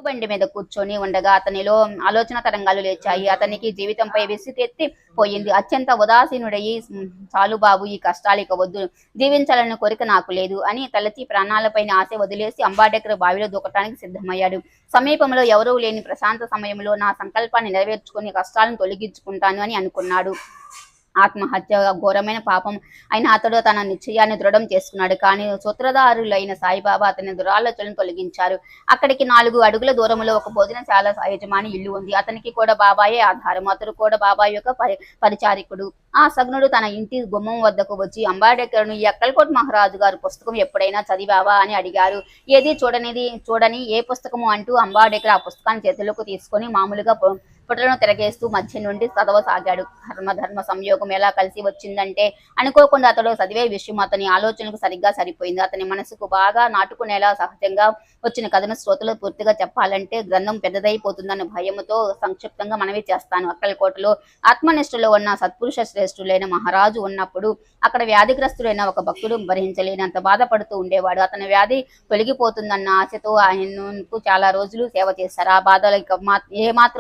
బండి మీద కూర్చొని ఉండగా అతనిలో ఆలోచన తరంగాలు లేచాయి. అతనికి జీవితంపై విసుగెత్తి పోయింది. అత్యంత ఉదాసీనుడయి చాలు బాబు, ఈ కష్టాలు ఇక వద్దు, జీవించాలన్న కోరిక నాకు లేదు అని తలచి ప్రాణాలపైన ఆశ వదిలేసి అంబాడేకర్ బావిలో దూకటానికి సిద్ధమయ్యాడు. సమీపంలో ఎవరూ లేని ప్రశాంత సమయంలో నా సంకల్పాన్ని నెరవేర్చుకుని కష్టాలను తొలగించుకుంటాను అని అనుకున్నాడు. ఆత్మహత్య ఘోరమైన పాపం అయిన అతడు తన నిశ్చయాన్ని దృఢం చేసుకున్నాడు. కానీ సూత్రధారులైన సాయిబాబా అతని దురాలోచనలను తొలగించారు. అక్కడికి 4 అడుగుల దూరంలో ఒక భోజనశాల యజమాని ఇల్లు ఉంది. అతనికి కూడా బాబాయే ఆధారం. అతడు కూడా బాబాయ్ యొక్క పరిచారికుడు. ఆ సగ్నుడు తన ఇంటి గుమ్మం వద్దకు వచ్చి అంబాడేకర్ను, ఈ అక్కల్కోట్ మహారాజు గారు పుస్తకం ఎప్పుడైనా చదివావా అని అడిగారు. ఏది చూడని ఏ పుస్తకము అంటూ అంబాడేకర్ ఆ పుస్తకాన్ని చేతిలోకి తీసుకొని మామూలుగా పుటలను తిరగేస్తూ మధ్య నుండి చదవసాగాడు. ధర్మ సంయోగం ఎలా కలిసి వచ్చిందంటే, అనుకోకుండా అతడు చదివే విషయం అతని ఆలోచనలకు సరిగ్గా సరిపోయింది. అతని మనసుకు బాగా నాటుకునేలా సహజంగా వచ్చిన కథను శ్రోతలు పూర్తిగా చెప్పాలంటే గ్రంథం పెద్దదైపోతుందన్న భయముతో సంక్షిప్తంగా మనవి చేస్తాను. అక్కల్కోటలో ఆత్మనిష్టలో ఉన్న సత్పురుష శ్రేష్ఠులైన మహారాజు ఉన్నప్పుడు అక్కడ వ్యాధిగ్రస్తుడైన ఒక భక్తుడు భరించలేనంత బాధపడుతూ ఉండేవాడు. అతని వ్యాధి తొలగిపోతుందన్న ఆశతో ఆయనకు చాలా రోజులు సేవ చేశారు. ఆ బాధలు ఏమాత్రం